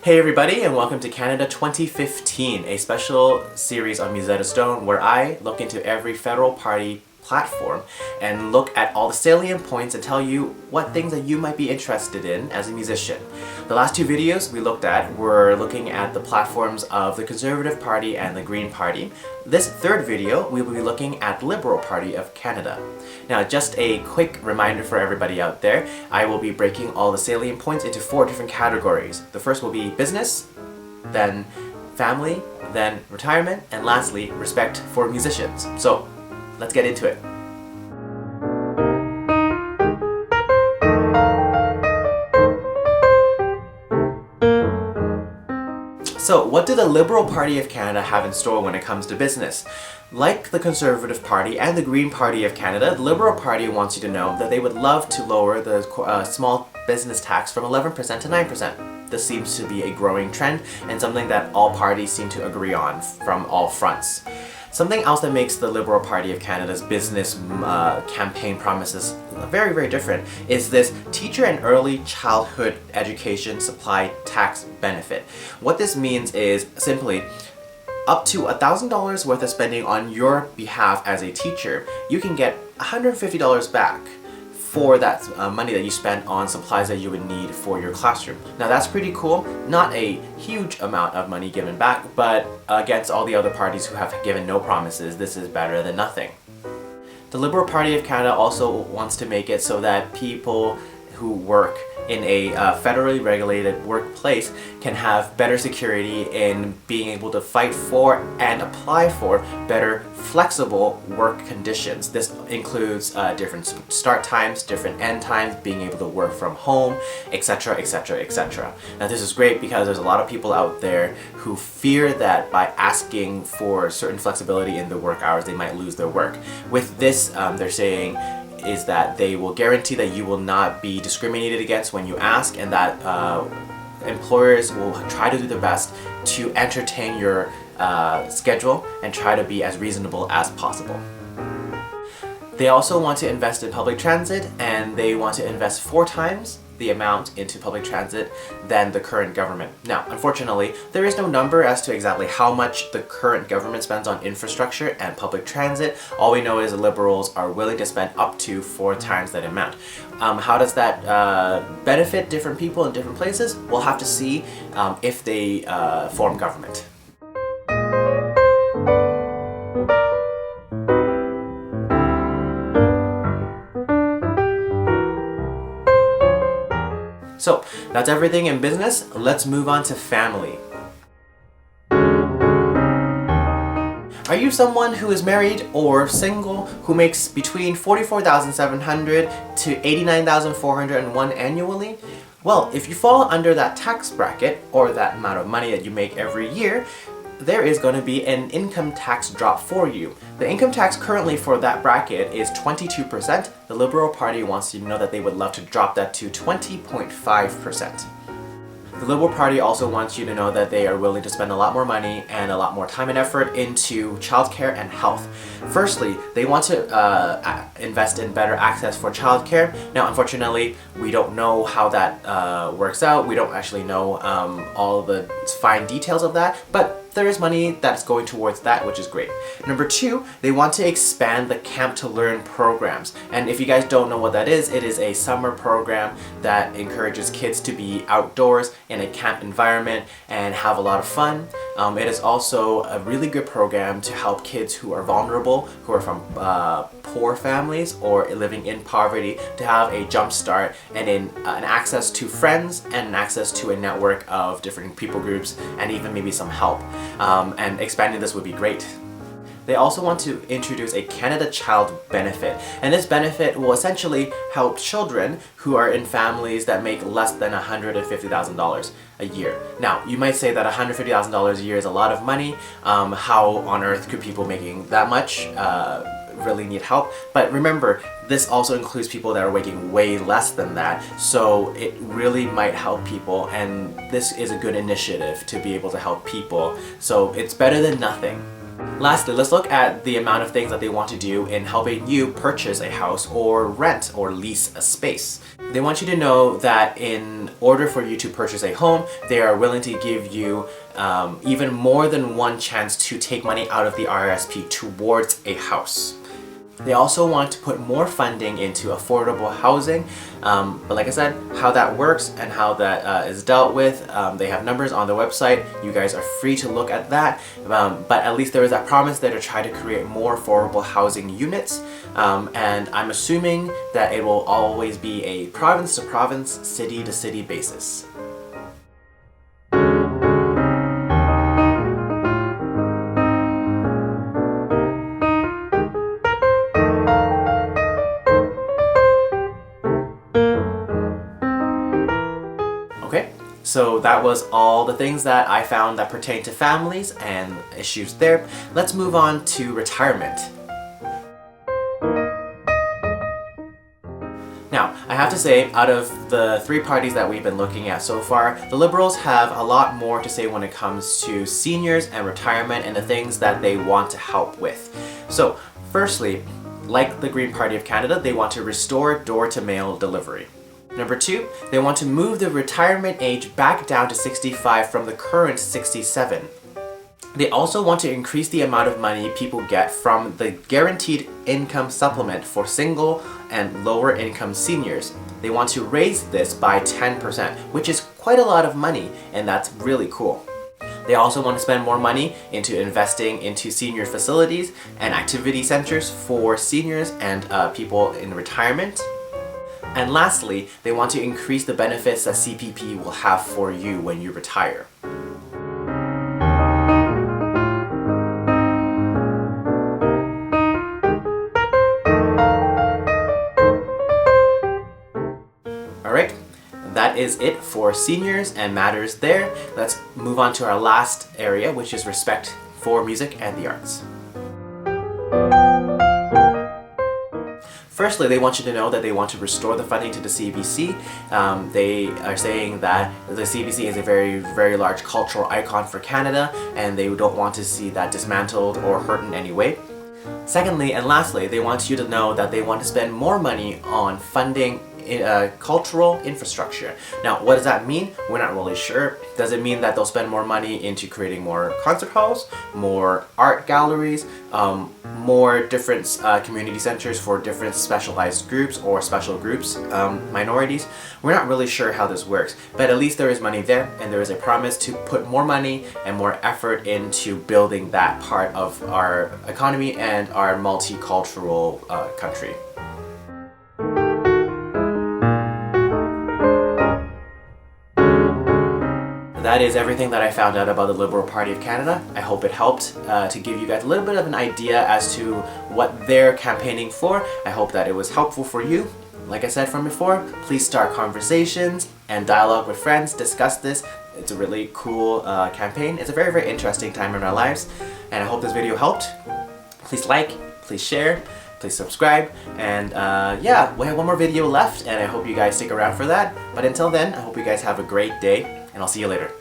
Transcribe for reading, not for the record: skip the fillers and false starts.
Hey everybody, and welcome to Canada 2015, a special series on Musetta Stone where I look into every federal party platform and look at all the salient points and tell you what things that you might be interested in as a musician. The last two videos we looked at were looking at the platforms of the Conservative Party and the Green Party. This third video we will be looking at the Liberal Party of Canada. Now, just a quick reminder for everybody out there, I will be breaking all the salient points into 4 different categories. The first will be business, then family, then retirement, and lastly, respect for musicians. So, let's get into it. So, what do the Liberal Party of Canada have in store when it comes to business? Like the Conservative Party and the Green Party of Canada, the Liberal Party wants you to know that they would love to lower the small business tax from 11% to 9%. This seems to be a growing trend and something that all parties seem to agree on from all fronts. Something else that makes the Liberal Party of Canada's business campaign promises very, very different is this teacher and early childhood education supply tax benefit. What this means is simply up to $1,000 worth of spending on your behalf as a teacher, you can get $150 back for that money that you spent on supplies that you would need for your classroom. Now that's pretty cool. Not a huge amount of money given back, but against all the other parties who have given no promises, this is better than nothing. The Liberal Party of Canada also wants to make it so that people who work in a federally regulated workplace can have better security in being able to fight for and apply for better flexible work conditions. This includes different start times, different end times, being able to work from home, etc, etc, etc. Now this is great because there's a lot of people out there who fear that by asking for certain flexibility in the work hours they might lose their work. With this, they're saying is that they will guarantee that you will not be discriminated against when you ask, and that employers will try to do their best to entertain your schedule and try to be as reasonable as possible. They also want to invest in public transit, and they want to invest 4 times the amount into public transit than the current government. Now, unfortunately, there is no number as to exactly how much the current government spends on infrastructure and public transit. All we know is the Liberals are willing to spend up to 4 times that amount. How does that benefit different people in different places? We'll have to see if they form government. So, that's everything in business. Let's move on to family. Are you someone who is married or single who makes between $44,700 to $89,401 annually? Well, if you fall under that tax bracket, or that amount of money that you make every year, there is going to be an income tax drop for you. The income tax currently for that bracket is 22%. The Liberal Party wants you to know that they would love to drop that to 20.5%. The Liberal Party also wants you to know that they are willing to spend a lot more money and a lot more time and effort into childcare and health. Firstly, they want to invest in better access for childcare. Now, unfortunately, we don't know how that works out. We don't actually know all the fine details of that, but there is money that's going towards that, which is great. Number 2, they want to expand the Camp to Learn programs. And if you guys don't know what that is, it is a summer program that encourages kids to be outdoors in a camp environment and have a lot of fun. It is also a really good program to help kids who are vulnerable, who are from poor families or living in poverty, to have a jump start and an access to friends and an access to a network of different people groups and even maybe some help. And expanding this would be great. They also want to introduce a Canada Child benefit, and this benefit will essentially help children who are in families that make less than $150,000 a year. Now, you might say that $150,000 a year is a lot of money. How on earth could people making that much really need help? But remember, this also includes people that are making way less than that, so it really might help people, and this is a good initiative to be able to help people, so it's better than nothing. Lastly, let's look at the amount of things that they want to do in helping you purchase a house or rent or lease a space. They want you to know that in order for you to purchase a home, they are willing to give you even more than one chance to take money out of the RRSP towards a house. They also want to put more funding into affordable housing, but like I said, how that works and how that is dealt with, they have numbers on the website. You guys are free to look at that, but at least there is that promise there to try to create more affordable housing units, and I'm assuming that it will always be a province to province, city to city basis. Okay, so that was all the things that I found that pertain to families and issues there. Let's move on to retirement. Now, I have to say, out of the three parties that we've been looking at so far, the Liberals have a lot more to say when it comes to seniors and retirement and the things that they want to help with. So, firstly, like the Green Party of Canada, they want to restore door-to-mail delivery. Number 2, they want to move the retirement age back down to 65 from the current 67. They also want to increase the amount of money people get from the Guaranteed Income Supplement for single and lower income seniors. They want to raise this by 10%, which is quite a lot of money, and that's really cool. They also want to spend more money into investing into senior facilities and activity centers for seniors and people in retirement. And lastly, they want to increase the benefits that CPP will have for you when you retire. Alright, that is it for seniors and matters there. Let's move on to our last area, which is respect for music and the arts. Firstly, they want you to know that they want to restore the funding to the CBC. They are saying that the CBC is a very, very large cultural icon for Canada, and they don't want to see that dismantled or hurt in any way. Secondly, and lastly, they want you to know that they want to spend more money on funding cultural infrastructure. Now, what does that mean? We're not really sure. Does it mean that they'll spend more money into creating more concert halls, more art galleries, more different community centers for different specialized groups or special groups, minorities? We're not really sure how this works, but at least there is money there, and there is a promise to put more money and more effort into building that part of our economy and our multicultural country. That is everything that I found out about the Liberal Party of Canada. I hope it helped to give you guys a little bit of an idea as to what they're campaigning for. I hope that it was helpful for you. Like I said from before, please start conversations and dialogue with friends, discuss this. It's a really cool campaign. It's a very, very interesting time in our lives, and I hope this video helped. Please like, please share, please subscribe, and yeah, we have one more video left, and I hope you guys stick around for that. But until then, I hope you guys have a great day, and I'll see you later.